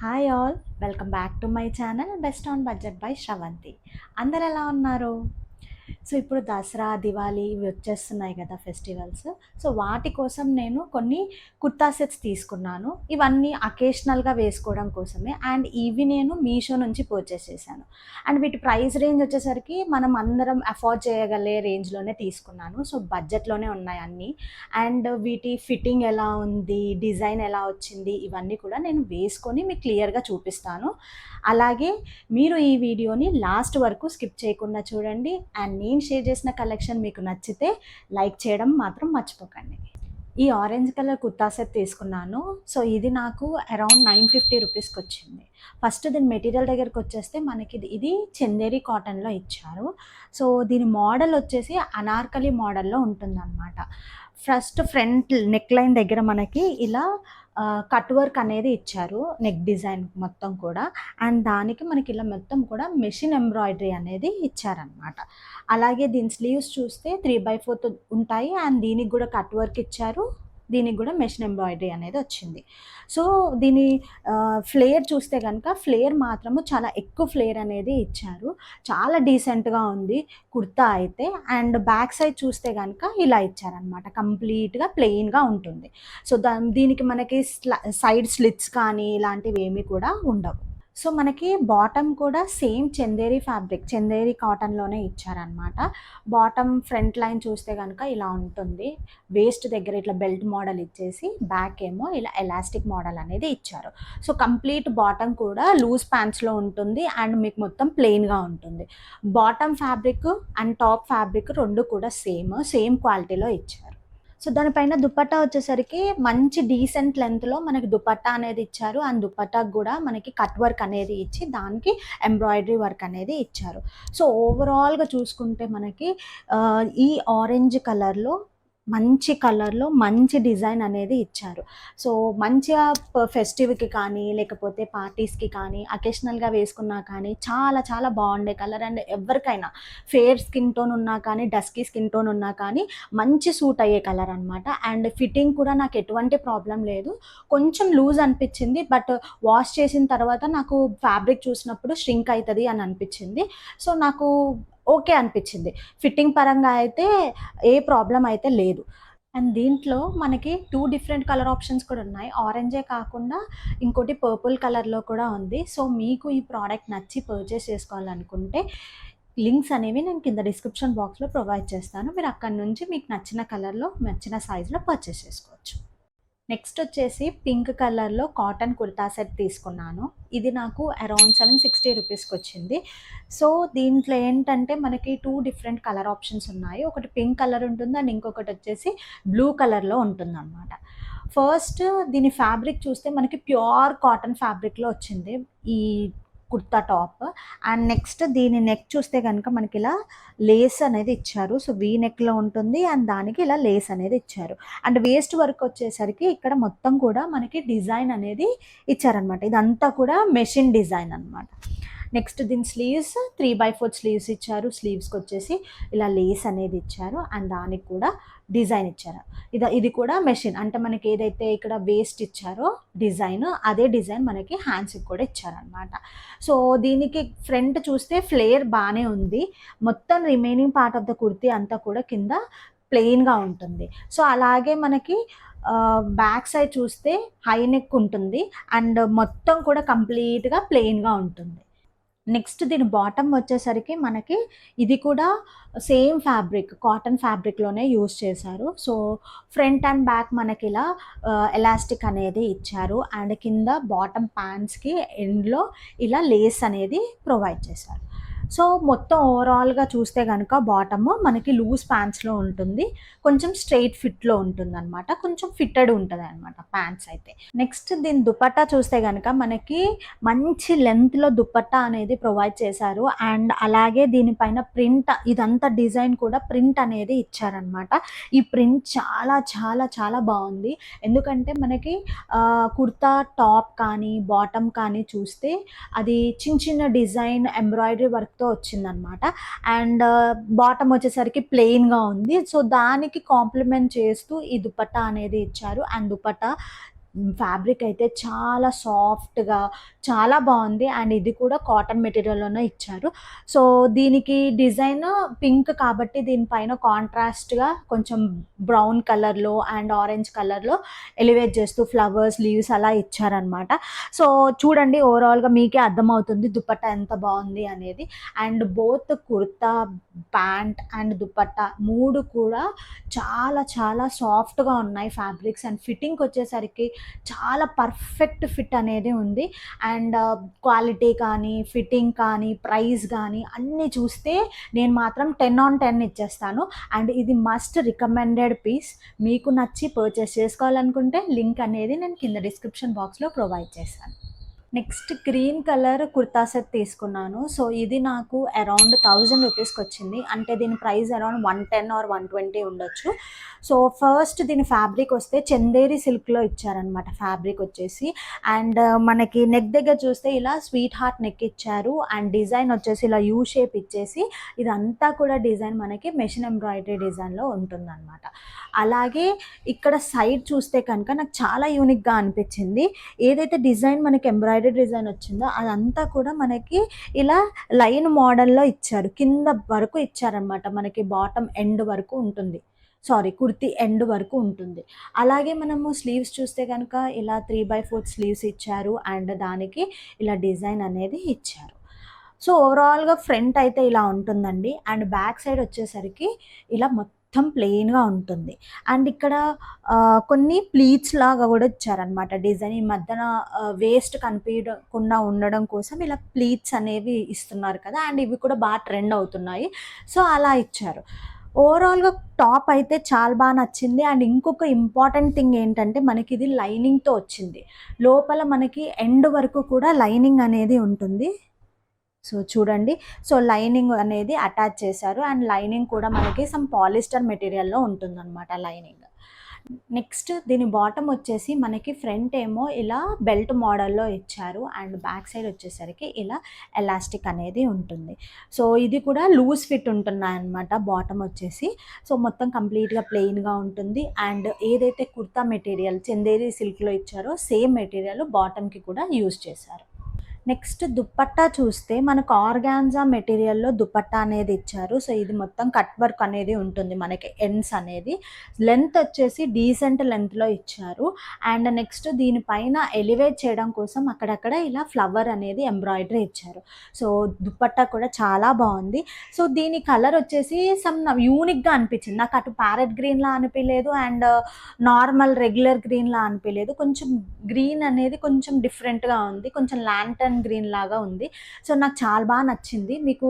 Hi all, welcome back to my channel best on budget by Sravanthi. అందరు ఎలా ఉన్నారు? So ఇప్పుడు దసరా, దివాళీ ఇవి వచ్చేస్తున్నాయి కదా ఫెస్టివల్స్. సో వాటి కోసం నేను కొన్ని కుర్తా సెట్స్ తీసుకున్నాను. ఇవన్నీ అకేషనల్గా వేసుకోవడం కోసమే. అండ్ ఇవి నేను మీషో నుంచి పర్చేస్ చేశాను. అండ్ వీటి ప్రైస్ రేంజ్ వచ్చేసరికి మనం అందరం అఫోర్డ్ చేయగలే రేంజ్లోనే తీసుకున్నాను. సో బడ్జెట్లోనే ఉన్నాయి అన్నీ. అండ్ వీటి ఫిట్టింగ్ ఎలా ఉంది, డిజైన్ ఎలా వచ్చింది, ఇవన్నీ కూడా నేను వేసుకొని మీకు క్లియర్గా చూపిస్తాను. అలాగే మీరు ఈ వీడియోని లాస్ట్ వరకు స్కిప్ చేయకుండా చూడండి. అండ్ నేను షేర్ చేసిన కలెక్షన్ మీకు నచ్చితే లైక్ చేయడం మాత్రం మర్చిపోకండి. ఈ ఆరెంజ్ కలర్ కుర్తా సెట్ తీసుకున్నాను. సో ఇది నాకు అరౌండ్ 950 రూపీస్కి వచ్చింది. ఫస్ట్ దీని మెటీరియల్ దగ్గరికి వచ్చేస్తే మనకి ఇది చందేరి కాటన్లో ఇచ్చారు. సో దీని మోడల్ వచ్చేసి అనార్కలి మోడల్లో ఉంటుందన్నమాట. ఫస్ట్ ఫ్రంట్ నెక్ లైన్ దగ్గర మనకి ఇలా కట్ వర్క్ అనేది ఇచ్చారు, నెక్ డిజైన్ మొత్తం కూడా. అండ్ దానికి మనకి ఇలా మొత్తం కూడా మెషిన్ ఎంబ్రాయిడరీ అనేది ఇచ్చారనమాట. అలాగే దీని స్లీవ్స్ చూస్తే 3/4 ఉంటాయి. అండ్ దీనికి కూడా కట్ వర్క్ ఇచ్చారు, దీనికి కూడా మెషిన్ ఎంబ్రాయిడరీ అనేది వచ్చింది. సో దీని ఫ్లేర్ చూస్తే కనుక ఫ్లేర్ మాత్రము చాలా ఎక్కువ ఫ్లేర్ అనేది ఇచ్చారు. చాలా డీసెంట్గా ఉంది కుర్తా అయితే. అండ్ బ్యాక్ సైడ్ చూస్తే కనుక ఇలా ఇచ్చారనమాట, కంప్లీట్గా ప్లెయిన్గా ఉంటుంది. సో దీనికి మనకి సైడ్ స్లిట్స్ కానీ ఇలాంటివి ఏమీ కూడా ఉండవు. సో మనకి బాటమ్ కూడా సేమ్ చందేరి ఫ్యాబ్రిక్, చందేరి కాటన్లోనే ఇచ్చారనమాట. బాటమ్ ఫ్రంట్ లైన్ చూస్తే కనుక ఇలా ఉంటుంది. వేస్ట్ దగ్గర ఇట్లా బెల్ట్ మోడల్ ఇచ్చేసి బ్యాక్ ఏమో ఇలా ఎలాస్టిక్ మోడల్ అనేది ఇచ్చారు. సో కంప్లీట్ బాటమ్ కూడా లూజ్ ప్యాంట్స్లో ఉంటుంది. అండ్ మీకు మొత్తం ప్లెయిన్గా ఉంటుంది. Bottom fabric and top fabric రెండు కూడా సేమ్ క్వాలిటీలో ఇచ్చారు. సో దానిపైన దుపట్టా వచ్చేసరికి మంచి డీసెంట్ లెంత్లో మనకి దుపట్టా అనేది ఇచ్చారు. అండ్ దుపట్టాకు కూడా మనకి కట్ వర్క్ అనేది ఇచ్చి దానికి ఎంబ్రాయిడరీ వర్క్ అనేది ఇచ్చారు. సో ఓవరాల్గా చూసుకుంటే మనకి ఈ ఆరెంజ్ కలర్లో మంచి డిజైన్ అనేది ఇచ్చారు. సో మంచిగా ఫెస్టివ్కి కానీ లేకపోతే పార్టీస్కి కానీ అకేషనల్గా వేసుకున్నా కానీ చాలా చాలా బాగుండే కలర్. అండ్ ఎవరికైనా ఫేర్ స్కిన్ టోన్ ఉన్నా కానీ డస్కీ స్కిన్ టోన్ ఉన్నా కానీ మంచి సూట్ అయ్యే కలర్ అనమాట. అండ్ ఫిట్టింగ్ కూడా నాకు ఎటువంటి ప్రాబ్లం లేదు. కొంచెం లూజ్ అనిపించింది, బట్ వాష్ చేసిన తర్వాత నాకు ఫ్యాబ్రిక్ చూసినప్పుడు ష్రింక్ అవుతుంది అని అనిపించింది. సో నాకు ఓకే అనిపించింది. ఫిట్టింగ్ పరంగా అయితే ఏ ప్రాబ్లం అయితే లేదు. అండ్ దీంట్లో మనకి 2 డిఫరెంట్ కలర్ ఆప్షన్స్ కూడా ఉన్నాయి. ఆరెంజే కాకుండా ఇంకోటి పర్పుల్ కలర్లో కూడా ఉంది. సో మీకు ఈ ప్రోడక్ట్ నచ్చి పర్చేస్ చేసుకోవాలనుకుంటే లింక్స్ అనేవి నేను కింద డిస్క్రిప్షన్ బాక్స్లో ప్రొవైడ్ చేస్తాను. మీరు అక్కడ నుంచి మీకు నచ్చిన కలర్లో నచ్చిన సైజులో పర్చేస్ చేసుకోవచ్చు. నెక్స్ట్ వచ్చేసి పింక్ కలర్లో కాటన్ కుర్తా సెట్ తీసుకున్నాను. ఇది నాకు అరౌండ్ 760 రూపీస్కి వచ్చింది. సో దీంట్లో ఏంటంటే మనకి 2 డిఫరెంట్ కలర్ ఆప్షన్స్ ఉన్నాయి. ఒకటి పింక్ కలర్ ఉంటుంది అండ్ ఇంకొకటి వచ్చేసి బ్లూ కలర్లో ఉంటుంది అనమాట. ఫస్ట్ దీని ఫ్యాబ్రిక్ చూస్తే మనకి ప్యూర్ కాటన్ ఫ్యాబ్రిక్లో వచ్చింది ఈ కుర్తా టాప్. అండ్ నెక్స్ట్ దీని నెక్ చూస్తే కనుక మనకి ఇలా లేస్ అనేది ఇచ్చారు. సో వీ నెక్లో ఉంటుంది అండ్ దానికి ఇలా లేస్ అనేది ఇచ్చారు. అండ్ వేస్ట్ వర్క్ వచ్చేసరికి ఇక్కడ మొత్తం కూడా మనకి డిజైన్ అనేది ఇచ్చారనమాట. ఇదంతా కూడా మెషిన్ డిజైన్ అనమాట. నెక్స్ట్ దీని స్లీవ్స్ 3/4 స్లీవ్స్ ఇచ్చారు. స్లీవ్స్కి వచ్చేసి ఇలా లేస్ అనేది ఇచ్చారు అండ్ దానికి కూడా డిజైన్ ఇచ్చారు. ఇది కూడా మెషిన్, అంటే మనకి ఏదైతే ఇక్కడ వేస్ట్ ఇచ్చారో డిజైన్, అదే డిజైన్ మనకి హ్యాండ్స్కి కూడా ఇచ్చారనమాట. సో దీనికి ఫ్రంట్ చూస్తే ఫ్లేర్ బాగానే ఉంది. మొత్తం remaining part of the kurti అంతా కూడా కింద ప్లెయిన్గా ఉంటుంది. సో అలాగే మనకి బ్యాక్ సైడ్ చూస్తే హై నెక్ ఉంటుంది అండ్ మొత్తం కూడా కంప్లీట్గా ప్లెయిన్గా ఉంటుంది. నెక్స్ట్ దీని బాటమ్ వచ్చేసరికి మనకి ఇది కూడా సేమ్ ఫ్యాబ్రిక్, కాటన్ ఫ్యాబ్రిక్లోనే యూస్ చేశారు. సో ఫ్రంట్ అండ్ బ్యాక్ మనకి ఇలా ఎలాస్టిక్ అనేది ఇచ్చారు. అండ్ కింద బాటమ్ ప్యాంట్స్కి ఎండ్లో ఇలా లేస్ అనేది ప్రొవైడ్ చేశారు. సో మొత్తం ఓవరాల్గా చూస్తే కనుక బాటమ్ మనకి లూజ్ ప్యాంట్స్లో ఉంటుంది, కొంచెం స్ట్రైట్ ఫిట్లో ఉంటుంది అనమాట, కొంచెం ఫిట్టెడ్ ఉంటుంది అనమాట ప్యాంట్స్ అయితే. నెక్స్ట్ దీని దుపట్టా చూస్తే కనుక మనకి మంచి లెంత్లో దుపట్టా అనేది ప్రొవైడ్ చేశారు. అండ్ అలాగే దీనిపైన ప్రింట్, ఇదంతా డిజైన్ కూడా ప్రింట్ అనేది ఇచ్చారనమాట. ఈ ప్రింట్ చాలా చాలా చాలా బాగుంది. ఎందుకంటే మనకి కుర్తా టాప్ కానీ బాటమ్ కానీ చూస్తే అది చిన్న చిన్న డిజైన్ ఎంబ్రాయిడరీ వర్క్ వచ్చిందనమాట. అండ్ బాటమ్ వచ్చేసరికి ప్లెయిన్గా ఉంది. సో దానికి కాంప్లిమెంట్ చేస్తూ ఈ దుపట్టా అనేది ఇచ్చారు. అండ్ దుపట్టా ఫ్యాబ్రిక్ అయితే చాలా సాఫ్ట్‌గా చాలా బావుంది. అండ్ ఇది కూడా కాటన్ మెటీరియల్‌లోనే ఇచ్చారు. సో, దీనికి డిజైన్ పింక్ కాబట్టి దీనిపైన కాంట్రాస్ట్‌గా కొంచెం బ్రౌన్ కలర్‌లో అండ్ ఆరెంజ్ కలర్‌లో ఎలివేట్ చేస్తూ ఫ్లవర్స్, లీవ్స్ అలా ఇచ్చారనమాట. సో, చూడండి ఓవరాల్‌గా మీకే అర్థమవుతుంది దుపట్టా ఎంత బావుంది అనేది. And both kurta, pant and dupatta 3 కూడా చాలా చాలా సాఫ్ట్‌గా ఉన్నాయి ఫ్యాబ్రిక్స్. అండ్ ఫిట్టింగ్‌కొచ్చేసరికి చాలా పర్ఫెక్ట్ ఫిట్ అనేది ఉంది. అండ్ క్వాలిటీ కానీ, ఫిట్టింగ్ కానీ, ప్రైస్ గానీ అన్నీ చూస్తే నేను మాత్రం 10/10 ఇచ్చేస్తాను. అండ్ ఇది మస్ట్ రికమెండెడ్ పీస్. మీకు నచ్చి పర్చేస్ చేసుకోవాలనుకుంటే లింక్ అనేది నేను కింద డిస్క్రిప్షన్ బాక్స్‌లో ప్రొవైడ్ చేశాను. Next green colour kurta set తీసుకున్నాను. సో, ఇది నాకు అరౌండ్ 1000 రూపీస్‌కొచ్చింది. అంటే దీని ప్రైస్ అరౌండ్ 110 ఆర్ 120 ఉండొచ్చు. సో, ఫస్ట్ దీని ఫ్యాబ్రిక్ వస్తే చందేరి సిల్క్‌లో ఇచ్చారనమాట ఫ్యాబ్రిక్ వచ్చేసి. అండ్ మనకి నెక్ దగ్గర చూస్తే ఇలా స్వీట్ హార్ట్ నెక్ ఇచ్చారు. అండ్ డిజైన్ వచ్చేసి ఇలా యూ షేప్ ఇచ్చేసి ఇదంతా కూడా డిజైన్ మనకి మెషిన్ ఎంబ్రాయిడరీ డిజైన్‌లో ఉంటుందనమాట. అలాగే ఇక్కడ సైడ్ చూస్తే కనుక నాకు చాలా యూనిక్‌గా అనిపించింది. ఏదైతే డిజైన్ మనకి ఎంబ్రాయిడరీ డిజైన్ వచ్చిందో అదంతా కూడా మనకి ఇలా లైన్ మోడల్‌లో ఇచ్చారు. కింద వరకు ఇచ్చారనమాట. మనకి బాటమ్ ఎండ్ వరకు ఉంటుంది. సారీ, కుర్తీ ఎండ్ వరకు ఉంటుంది. అలాగే మనము స్లీవ్స్ చూస్తే గనక ఇలా 3/4 స్లీవ్స్ ఇచ్చారు. అండ్ దానికి ఇలా డిజైన్ అనేది ఇచ్చారు. సో, ఓవరాల్‌గా ఫ్రంట్ అయితే ఇలా ఉంటుందండి. అండ్ బ్యాక్ సైడ్ వచ్చేసరికి ఇలా మొత్తం ప్లెయిన్‌గా ఉంటుంది. అండ్ ఇక్కడ కొన్ని ప్లీట్స్ లాగా గూడా ఇచ్చారనమాట డిజైన్. ఈ మధ్యన వేస్ట్ కనిపియకుండా ఉండడం కోసం ఇలా ప్లీట్స్ అనేవి ఇస్తున్నారు కదా! అండ్ ఇవి కూడా ట్రెండ్ అవుతున్నాయి. సో, అలా ఇచ్చారు. ఓవరాల్‌గా టాప్ అయితే చాలా నచ్చింది. అండ్ ఇంకొక ఇంపార్టెంట్ థింగ్ ఏంటంటే మనకిది లైనింగ్‌తో వచ్చింది. లోపల మనకి ఎండ్ వరకు కూడా లైనింగ్ అనేది ఉంటుంది. సో, చూడండి. సో, లైనింగ్ అనేది అటాచ్ చేశారు. అండ్ లైనింగ్ కూడా మనకి సమ్ పాలిస్టర్ మెటీరియల్‌లో ఉంటుందనమాట లైనింగ్. నెక్స్ట్ దీని బాటమ్ వచ్చేసి మనకి ఫ్రంట్ ఏమో ఇలా బెల్ట్ మోడల్‌లో ఇచ్చారు. అండ్ బ్యాక్ సైడ్ వచ్చేసరికి ఇలా ఎలాస్టిక్ అనేది ఉంటుంది. సో, ఇది కూడా లూజ్ ఫిట్ ఉంటున్నాయన్నమాట బాటమ్ వచ్చేసి. సో, మొత్తం కంప్లీట్‌గా ప్లెయిన్‌గా ఉంటుంది. అండ్ ఏదైతే కుర్తా మెటీరియల్ చందేరి సిల్క్‌లో ఇచ్చారో సేమ్ మెటీరియల్ బాటమ్‌కి కూడా యూజ్ చేశారు. నెక్స్ట్ దుపట్టా చూస్తే మనకు ఆర్గాన్జా మెటీరియల్‌లో దుపట్టా అనేది ఇచ్చారు. సో, ఇది మొత్తం కట్ వర్క్ అనేది ఉంటుంది మనకి ఎండ్స్ అనేది. లెంత్ వచ్చేసి డీసెంట్ లెంత్‌లో ఇచ్చారు. అండ్ నెక్స్ట్ దీనిపైన ఎలివేట్ చేయడం కోసం అక్కడక్కడ ఇలా ఫ్లవర్ అనేది ఎంబ్రాయిడరీ ఇచ్చారు. సో, దుపట్టా కూడా చాలా బావుంది. సో, దీని కలర్ వచ్చేసి సమ్ యూనిక్‌గా అనిపించింది. నాకు అటు ప్యారెట్ గ్రీన్‌లా అనిపియలేదు. అండ్ నార్మల్ రెగ్యులర్ గ్రీన్‌లా అనిపియలేదు. కొంచెం గ్రీన్ అనేది కొంచెం డిఫరెంట్‌గా ఉంది. కొంచెం లాంటర్న్ గ్రీన్ లాగా ఉంది. సో, నాకు చాలా నచ్చింది. మీకు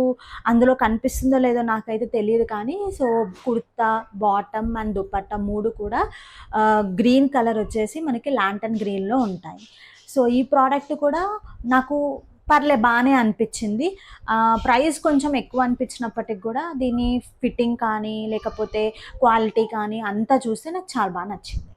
అందులో కనిపిస్తుందో లేదో నాకైతే తెలీదు కానీ so, kurta, bottom and dupatta 3 కూడా గ్రీన్ కలర్ వచ్చేసి మనకి లాంటర్న్ గ్రీన్‌లో ఉంటాయి. సో, ఈ ప్రోడక్ట్ కూడా నాకు బానే అనిపిచ్చింది. ప్రైస్ కొంచెం ఎక్కువ అనిపించినప్పటికి గూడా దీని ఫిట్టింగ్ కానీ, లేకపోతే క్వాలిటీ కానీ అంతా చూస్తే నాకు చాలా నచ్చింది.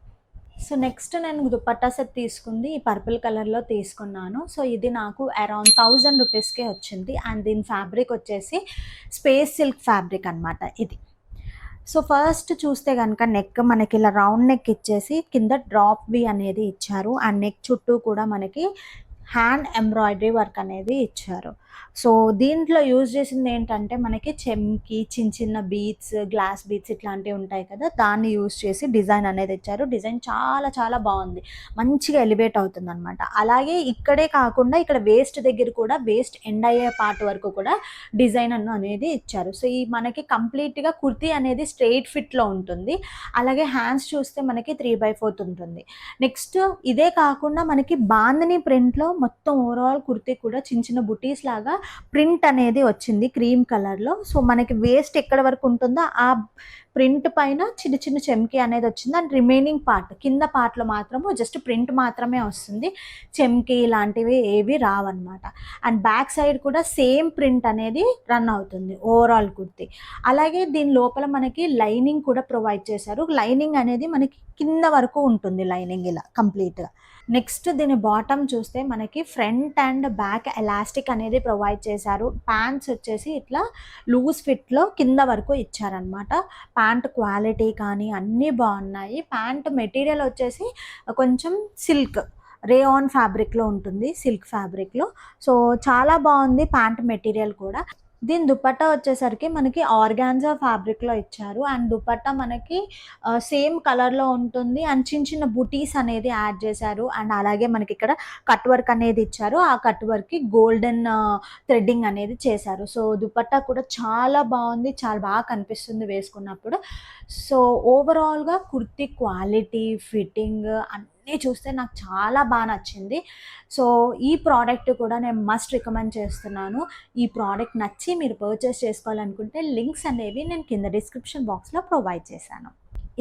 సో, నెక్స్ట్ నేను దుపట్టా సెట్ తీసుకుంది ఈ పర్పుల్ కలర్‌లో తీసుకున్నాను. సో, ఇది నాకు అరౌండ్ 1000 రూపీస్‌కే వచ్చింది. అండ్ దీని ఫ్యాబ్రిక్ వచ్చేసి స్పేస్ సిల్క్ ఫ్యాబ్రిక్ అనమాట ఇది. సో, ఫస్ట్ చూస్తే గనక నెక్ మనకి ఇలా రౌండ్ నెక్ ఇచ్చేసి కింద డ్రాప్ వి అనేది ఇచ్చారు. అండ్ నెక్ చుట్టూ కూడా మనకి హ్యాండ్ ఎంబ్రాయిడరీ వర్క్ అనేది ఇచ్చారు. సో, దీంట్లో యూజ్ చేసిందేంటంటే మనకి చెమ్కీ, చిన్న చిన్న బీడ్స్, గ్లాస్ బీడ్స్ ఇట్లాంటివి ఉంటాయి కదా! దాన్ని యూజ్ చేసి డిజైన్ అనేది ఇచ్చారు. డిజైన్ చాలా చాలా బావుంది. మంచిగా ఎలివేట్ అవుతుందనమాట. అలాగే ఇక్కడే కాకుండా ఇక్కడ వేస్ట్ దగ్గర కూడా వేస్ట్ ఎండ్ అయ్యే పార్ట్ వరకు కూడా డిజైన్ అనేది ఇచ్చారు. సో, ఈ మనకి కంప్లీట్‌గా కుర్తీ అనేది స్ట్రెయిట్ ఫిట్‌లో ఉంటుంది. అలాగే హ్యాండ్స్ చూస్తే మనకి 3/4 ఉంటుంది. నెక్స్ట్ ఇదే కాకుండా మనకి బాందిని ప్రింట్‌లో మొత్తం ఓవరాల్ కుర్తీ కూడా చిన్న చిన్న బుటీస్ లాగా ప్రింట్ అనేది వచ్చింది క్రీమ్ కలర్‌లో. సో, మనకి వేస్ట్ ఎక్కడి వరకు ఉంటుందో ఆ ప్రింట్ పైన చిన్న చిన్న చెమ్కీ అనేది వచ్చింది. అండ్ రిమైనింగ్ పార్ట్ కింద పార్ట్‌లో మాత్రము జస్ట్ ప్రింట్ మాత్రమే వస్తుంది. చెమ్కీ ఇలాంటివి ఏవి రావన్నమాట. అండ్ బ్యాక్ సైడ్ కూడా సేమ్ ప్రింట్ అనేది రన్ అవుతుంది ఓవరాల్ కుర్తీ. అలాగే దీని లోపల మనకి లైనింగ్ కూడా ప్రొవైడ్ చేశారు. లైనింగ్ అనేది మనకి కింద వరకు ఉంటుంది లైనింగ్ ఇలా కంప్లీట్‌గా. నెక్స్ట్ దీని బాటమ్ చూస్తే మనకి ఫ్రంట్ అండ్ బ్యాక్ ఎలాస్టిక్ అనేది ప్రొవైడ్ చేశారు. ప్యాంట్స్ వచ్చేసి ఇట్లా లూజ్ ఫిట్లో కింద వరకు ఇచ్చారనమాట. ప్యాంట్ క్వాలిటీ కానీ అన్నీ బాగున్నాయి. ప్యాంట్ మెటీరియల్ వచ్చేసి కొంచెం సిల్క్ రేయాన్ ఫ్యాబ్రిక్లో ఉంటుంది, సిల్క్ ఫ్యాబ్రిక్లో. సో చాలా బాగుంది ప్యాంట్ మెటీరియల్ కూడా. దీని దుపట్టా వచ్చేసరికి మనకి ఆర్గాన్జా ఫ్యాబ్రిక్లో ఇచ్చారు. అండ్ దుపట్టా మనకి సేమ్ కలర్లో ఉంటుంది. అండ్ చిన్న చిన్న బుటీస్ అనేది యాడ్ చేశారు. అండ్ అలాగే మనకి ఇక్కడ కట్ వర్క్ అనేది ఇచ్చారు. ఆ కట్ వర్క్కి గోల్డెన్ థ్రెడ్డింగ్ అనేది చేశారు. సో దుపట్టా కూడా చాలా బాగుంది, చాలా బాగా కనిపిస్తుంది వేసుకున్నప్పుడు. సో ఓవరాల్గా కుర్తీ క్వాలిటీ, ఫిట్టింగ్ అన్నీ చూస్తే నాకు చాలా బాగా నచ్చింది. సో ఈ ప్రోడక్ట్ కూడా నేను మస్ట్ రికమెండ్ చేస్తున్నాను. ఈ ప్రోడక్ట్ నచ్చి మీరు పర్చేస్ చేసుకోవాలనుకుంటే లింక్స్ అనేవి నేను కింద డిస్క్రిప్షన్ బాక్స్లో ప్రొవైడ్ చేశాను.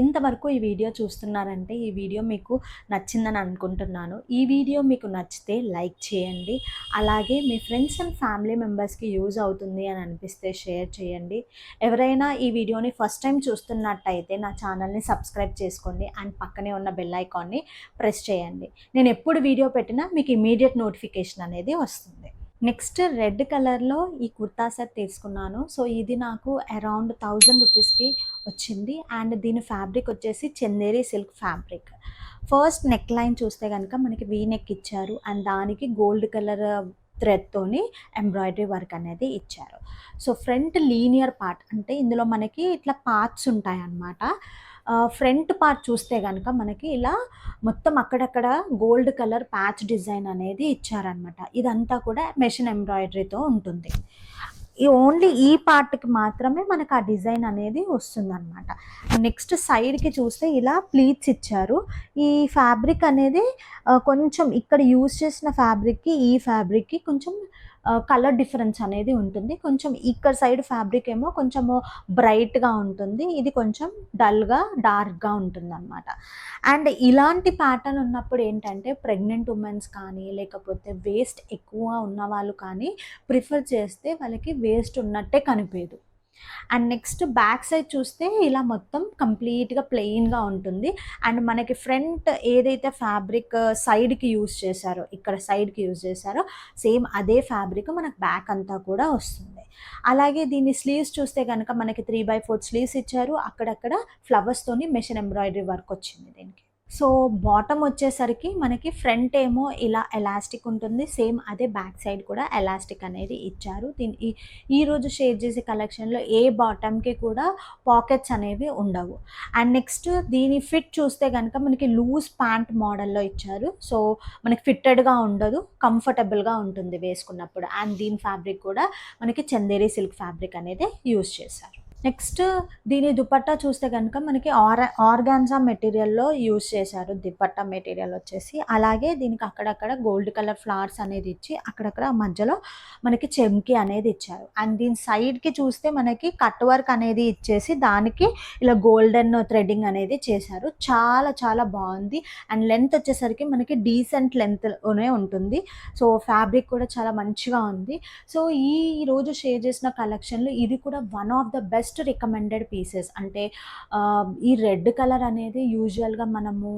ఇంతవరకు ఈ వీడియో చూస్తున్నారంటే ఈ వీడియో మీకు నచ్చిందని అనుకుంటున్నాను. ఈ వీడియో మీకు నచ్చితే లైక్ చేయండి. అలాగే మీ ఫ్రెండ్స్ అండ్ ఫ్యామిలీ మెంబర్స్కి యూజ్ అవుతుంది అని అనిపిస్తే షేర్ చేయండి. ఎవరైనా ఈ వీడియోని ఫస్ట్ టైం చూస్తున్నట్టయితే నా ఛానల్ని సబ్స్క్రైబ్ చేసుకోండి. అండ్ పక్కనే ఉన్న బెల్ ఐకాన్ని ప్రెస్ చేయండి. నేను ఎప్పుడు వీడియో పెట్టినా మీకు ఇమీడియట్ నోటిఫికేషన్ అనేది వస్తుంది. నెక్స్ట్ రెడ్ కలర్లో ఈ కుర్తా సెట్ తీసుకున్నాను. సో ఇది నాకు అరౌండ్ 1000 రూపీస్కి వచ్చింది. అండ్ దీని ఫ్యాబ్రిక్ వచ్చేసి Chanderi silk fabric. First neck line చూస్తే కనుక మనకి వీ నెక్ ఇచ్చారు. అండ్ దానికి గోల్డ్ కలర్ థ్రెడ్తోని ఎంబ్రాయిడరీ వర్క్ అనేది ఇచ్చారు. సో ఫ్రంట్ లీనియర్ పార్ట్ అంటే ఇందులో మనకి ఇట్లా పార్ట్స్ ఉంటాయన్నమాట. ఫ్రంట్ పార్ట్ చూస్తే కనుక మనకి ఇలా మొత్తం అక్కడక్కడ గోల్డ్ కలర్ ప్యాచ్ డిజైన్ అనేది ఇచ్చారనమాట. ఇదంతా కూడా మెషిన్ ఎంబ్రాయిడరీతో ఉంటుంది. ఓన్లీ ఈ పార్ట్కి మాత్రమే మనకు ఆ డిజైన్ అనేది వస్తుందన్నమాట. నెక్స్ట్ సైడ్కి చూస్తే ఇలా ప్లీట్స్ ఇచ్చారు. ఈ ఫ్యాబ్రిక్ అనేది కొంచెం ఇక్కడ యూజ్ చేసిన ఫ్యాబ్రిక్కి ఈ ఫ్యాబ్రిక్కి కొంచెం కలర్ డిఫరెన్స్ అనేది ఉంటుంది. కొంచెం ఇక్కడ సైడ్ ఫ్యాబ్రిక్ ఏమో కొంచెము బ్రైట్గా ఉంటుంది, ఇది కొంచెం డల్గా డార్క్గా ఉంటుంది అనమాట. అండ్ ఇలాంటి ప్యాటర్న్ ఉన్నప్పుడు ఏంటంటే ప్రెగ్నెంట్ ఉమెన్స్ కానీ లేకపోతే వేస్ట్ ఎక్కువ ఉన్న వాళ్ళు కానీ ప్రిఫర్ చేస్తే వాళ్ళకి వేస్ట్ ఉన్నట్టే కనిపించదు. అండ్ నెక్స్ట్ బ్యాక్ సైడ్ చూస్తే ఇలా మొత్తం కంప్లీట్గా ప్లెయిన్గా ఉంటుంది. అండ్ మనకి ఫ్రంట్ ఏదైతే ఫ్యాబ్రిక్ సైడ్కి యూజ్ చేశారో, ఇక్కడ సైడ్కి యూజ్ చేశారో సేమ్ అదే ఫ్యాబ్రిక్ మనకు బ్యాక్ అంతా కూడా వస్తుంది. అలాగే దీని స్లీవ్స్ చూస్తే కనుక మనకి 3/4 స్లీవ్స్ ఇచ్చారు. అక్కడక్కడ ఫ్లవర్స్తోని మెషిన్ ఎంబ్రాయిడరీ వర్క్ వచ్చింది దీనికి. సో బాటమ్ వచ్చేసరికి మనకి ఫ్రంట్ ఏమో ఇలా ఎలాస్టిక్ ఉంటుంది, సేమ్ అదే బ్యాక్ సైడ్ కూడా ఎలాస్టిక్ అనేది ఇచ్చారు. దీని ఈరోజు షేర్ చేసే కలెక్షన్లో ఏ బాటమ్కి కూడా పాకెట్స్ అనేవి ఉండవు. అండ్ నెక్స్ట్ దీని ఫిట్ చూస్తే కనుక మనకి లూజ్ ప్యాంట్ మోడల్లో ఇచ్చారు. సో మనకి ఫిట్టెడ్గా ఉండదు, కంఫర్టబుల్గా ఉంటుంది వేసుకున్నప్పుడు. అండ్ దీని ఫ్యాబ్రిక్ కూడా మనకి చందేరి సిల్క్ ఫ్యాబ్రిక్ అనేది యూజ్ చేశారు. నెక్స్ట్ దీని దుపట్టా చూస్తే కనుక మనకి ఆర్గాన్జా మెటీరియల్లో యూజ్ చేశారు దుపట్టా మెటీరియల్ వచ్చేసి. అలాగే దీనికి అక్కడక్కడ గోల్డ్ కలర్ ఫ్లవర్స్ అనేది ఇచ్చి అక్కడక్కడ మధ్యలో మనకి చెమ్కి అనేది ఇచ్చారు. అండ్ దీని సైడ్కి చూస్తే మనకి కట్ వర్క్ అనేది ఇచ్చేసి దానికి ఇలా గోల్డెన్ థ్రెడ్డింగ్ అనేది చేశారు. చాలా చాలా బాగుంది. అండ్ లెంత్ వచ్చేసరికి మనకి డీసెంట్ లెంత్లోనే ఉంటుంది. సో ఫ్యాబ్రిక్ కూడా చాలా మంచిగా ఉంది. సో ఈ రోజు షేర్ చేసిన కలెక్షన్లో ఇది కూడా one of the best recommended pieces. అంటే ఈ రెడ్ కలర్ అనేది యూజువల్గా మనము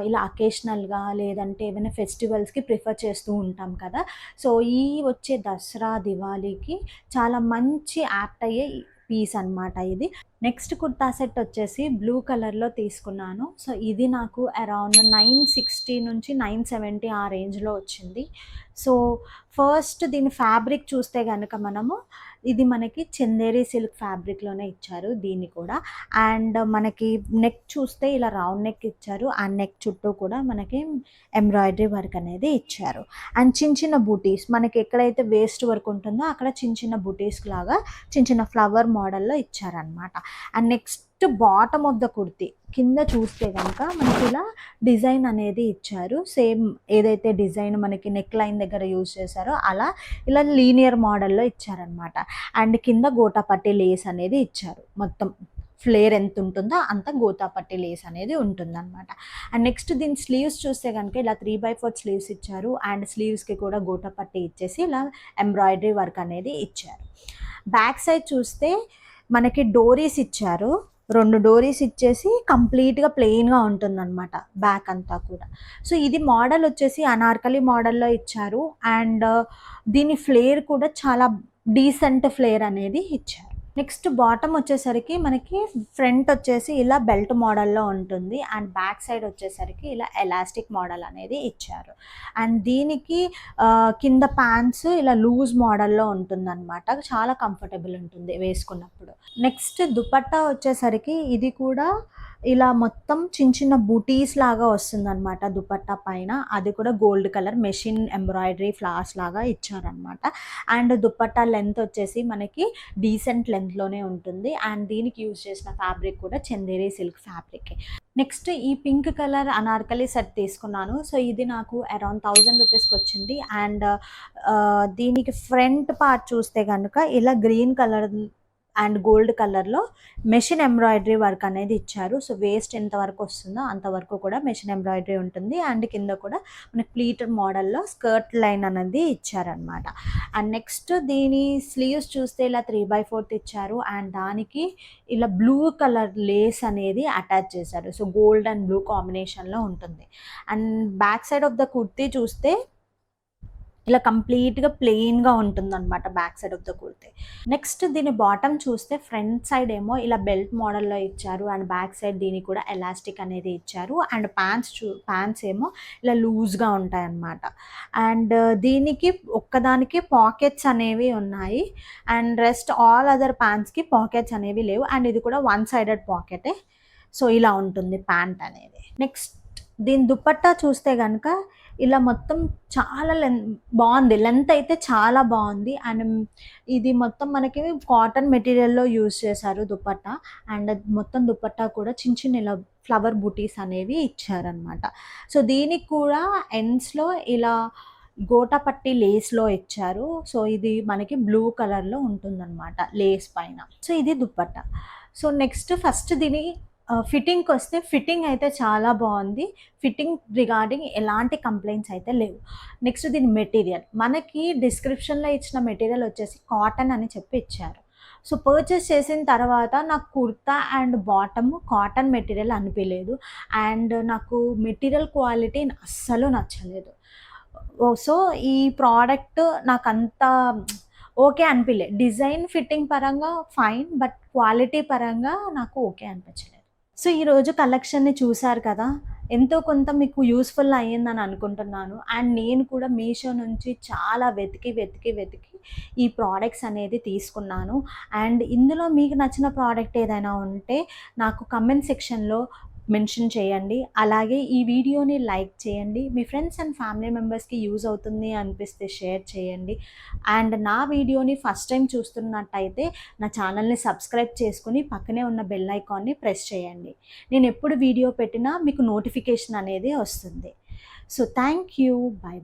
ఇలా అకేషనల్గా లేదంటే ఏమైనా ఫెస్టివల్స్కి ప్రిఫర్ చేస్తూ ఉంటాం కదా. సో ఈ వచ్చే దసరా దివాళీకి చాలా మంచి యాప్ట్ అయ్యే పీస్ అనమాట ఇది. నెక్స్ట్ కుర్తా సెట్ వచ్చేసి బ్లూ కలర్లో తీసుకున్నాను. సో ఇది నాకు అరౌండ్ 960 నుంచి 970 ఆ రేంజ్లో వచ్చింది. సో ఫస్ట్ దీని ఫ్యాబ్రిక్ చూస్తే కనుక మనము ఇది మనకి చందేరి సిల్క్ ఫ్యాబ్రిక్లోనే ఇచ్చారు దీన్ని కూడా. అండ్ మనకి నెక్ చూస్తే ఇలా రౌండ్ నెక్ ఇచ్చారు. ఆ నెక్ చుట్టూ కూడా మనకి ఎంబ్రాయిడరీ వర్క్ అనేది ఇచ్చారు. అండ్ చిన్న చిన్న బూటీస్ మనకి ఎక్కడైతే వేస్ట్ వర్క్ ఉంటుందో అక్కడ చిన్న చిన్న బూటీస్ లాగా చిన్న చిన్న ఫ్లవర్ మోడల్లో ఇచ్చారనమాట. And next bottom of the kurti కింద చూస్తే కనుక మనకి ఇలా డిజైన్ అనేది ఇచ్చారు. సేమ్ ఏదైతే డిజైన్ మనకి నెక్ లైన్ దగ్గర యూజ్ చేశారో అలా ఇలా లీనియర్ మోడల్లో ఇచ్చారనమాట. అండ్ కింద గోటాపట్టి లేస్ అనేది ఇచ్చారు. మొత్తం ఫ్లేర్ ఎంత ఉంటుందో అంత గోతాపట్టి లేస్ అనేది ఉంటుందన్నమాట. అండ్ నెక్స్ట్ దీని స్లీవ్స్ చూస్తే కనుక ఇలా 3/4 స్లీవ్స్ ఇచ్చారు. అండ్ స్లీవ్స్కి కూడా గోటాపట్టి ఇచ్చేసి ఇలా ఎంబ్రాయిడరీ వర్క్ అనేది ఇచ్చారు. బ్యాక్ సైడ్ చూస్తే మనకి డోరీస్ ఇచ్చారు. 2 డోరీస్ ఇచ్చేసి కంప్లీట్‌గా ప్లెయిన్‌గా ఉంటుందనమాట బ్యాక్ అంతా కూడా. సో, ఇది మోడల్ వచ్చేసి అనార్కలి మోడల్‌లో ఇచ్చారు. అండ్ దీని ఫ్లేర్ కూడా చాలా డీసెంట్ ఫ్లేర్ అనేది ఇచ్చారు. నెక్స్ట్ బాటమ్ వచ్చేసరికి మనకి ఫ్రంట్ వచ్చేసి ఇలా బెల్ట్ మోడల్‌లో ఉంటుంది. అండ్ బ్యాక్ సైడ్ వచ్చేసరికి ఇలా ఎలాస్టిక్ మోడల్ అనేది ఇచ్చారు. అండ్ దీనికి కింద ప్యాంట్స్ ఇలా లూజ్ మోడల్‌లో ఉంటుందనమాట. చాలా కంఫర్టబుల్ ఉంటుంది వేసుకున్నప్పుడు. నెక్స్ట్ దుపట్టా వచ్చేసరికి ఇది కూడా ఇలా మొత్తం చిన్న చిన్న బూటీస్ లాగా వస్తుందనమాట దుపట్టా పైన. అది కూడా gold colour machine embroidery flowers లాగా ఇచ్చారనమాట. అండ్ దుపట్టా లెంత్ వచ్చేసి మనకి డీసెంట్ లెంత్‌లోనే ఉంటుంది. అండ్ దీనికి యూజ్ చేసిన ఫ్యాబ్రిక్ కూడా చందేరి సిల్క్ ఫ్యాబ్రికే. నెక్స్ట్ ఈ పింక్ కలర్ అనార్కలి సెట్ తీసుకున్నాను. సో, ఇది నాకు అరౌండ్ 1000 రూపీస్‌కొచ్చింది. అండ్ దీనికి ఫ్రంట్ పార్ట్ చూస్తే గనుక ఇలా గ్రీన్ కలర్ అండ్ గోల్డ్ కలర్‌లో మెషిన్ ఎంబ్రాయిడరీ వర్క్ అనేది ఇచ్చారు. సో, వేస్ట్ ఎంత వరకు వస్తుందో అంతవరకు కూడా మెషిన్ ఎంబ్రాయిడరీ ఉంటుంది. అండ్ కింద కూడా మనకి ప్లీటెడ్ మోడల్‌లో స్కర్ట్ లైన్ అనేది ఇచ్చారనమాట. అండ్ నెక్స్ట్ దీని స్లీవ్స్ చూస్తే ఇలా 3/4 ఇచ్చారు. అండ్ దానికి ఇలా బ్లూ కలర్ లేస్ అనేది అటాచ్ చేశారు. సో, గోల్డ్ అండ్ బ్లూ కాంబినేషన్‌లో ఉంటుంది. And back side of the kurti చూస్తే ఇలా కంప్లీట్‌గా ప్లెయిన్‌గా ఉంటుందనమాట back side of the kurti. Next దీని బాటమ్ చూస్తే ఫ్రంట్ సైడ్ ఏమో ఇలా బెల్ట్ మోడల్‌లో ఇచ్చారు. అండ్ బ్యాక్ సైడ్ దీనికి కూడా ఎలాస్టిక్ అనేది ఇచ్చారు. అండ్ ప్యాంట్స్ ఏమో ఇలా లూజ్‌గా ఉంటాయన్నమాట. అండ్ దీనికి ఒక్కదానికి పాకెట్స్ అనేవి ఉన్నాయి. అండ్ రెస్ట్ ఆల్ అదర్ ప్యాంట్స్‌కి పాకెట్స్ అనేవి లేవు. అండ్ ఇది కూడా వన్ సైడెడ్ పాకెటే. సో, ఇలా ఉంటుంది ప్యాంట్ అనేది. నెక్స్ట్ దీని దుపట్టా చూస్తే గనుక ఇలా మొత్తం చాలా బావుంది. లెంత్ అయితే చాలా బావుంది. అండ్ ఇది మొత్తం మనకి కాటన్ మెటీరియల్‌లో యూజ్ చేశారు దుపట్టా. అండ్ మొత్తం దుపట్టా కూడా చిన్న చిన్న ఇలా ఫ్లవర్ బూటీస్ అనేవి ఇచ్చారనమాట. సో, దీనికి కూడా ఎండ్స్‌లో ఇలా గోటాపట్టి లేస్‌లో ఇచ్చారు. సో, ఇది మనకి బ్లూ కలర్‌లో ఉంటుందనమాట లేస్ పైన. సో, ఇది దుపట్టా. సో, నెక్స్ట్ ఫస్ట్ దీని ఫిట్టింగ్‌కొస్తే ఫిట్టింగ్ అయితే చాలా బావుంది. ఫిట్టింగ్ రిగార్డింగ్ ఎలాంటి కంప్లెయింట్స్ అయితే లేవు. నెక్స్ట్ దీని మెటీరియల్. మనకి డిస్క్రిప్షన్‌లో ఇచ్చిన మెటీరియల్ వచ్చేసి కాటన్ అని చెప్పి ఇచ్చారు. సో, పర్చేస్ చేసిన తర్వాత నాకు kurta and bottom cotton material అనిపియలేదు. అండ్ నాకు మెటీరియల్ క్వాలిటీ అస్సలు నచ్చలేదు. సో, ఈ ప్రోడక్ట్ నాకంత ఓకే అనిపియలే. డిజైన్ ఫిట్టింగ్ పరంగా ఫైన్. బట్ క్వాలిటీ పరంగా నాకు ఓకే అనిపించలేదు. సో, ఈరోజు కలెక్షన్‌ని చూసారు కదా! ఎంతో కొంత మీకు యూజ్‌ఫుల్ అయ్యిందని అనుకుంటున్నాను. అండ్ నేను కూడా మీషో నుంచి చాలా వెతికి ఈ ప్రొడక్ట్స్ అనేది తీసుకున్నాను. అండ్ ఇందులో మీకు నచ్చిన ప్రోడక్ట్ ఏదైనా ఉంటే నాకు కామెంట్ సెక్షన్‌లో మెన్షన్ చేయండి. అలాగే ఈ వీడియోని లైక్ చేయండి. మీ ఫ్రెండ్స్ అండ్ ఫ్యామిలీ మెంబర్స్‌కి యూజ్ అవుతుంది అనిపిస్తే షేర్ చేయండి. అండ్ నా వీడియోని ఫస్ట్ టైం చూస్తున్నట్టయితే నా ఛానల్‌ని సబ్స్క్రైబ్ చేసుకొని పక్కనే ఉన్న బెల్ ఐకాన్‌ని ప్రెస్ చేయండి. నేను ఎప్పుడు వీడియో పెట్టినా మీకు నోటిఫికేషన్ అనేది వస్తుంది. So, thank you. బై.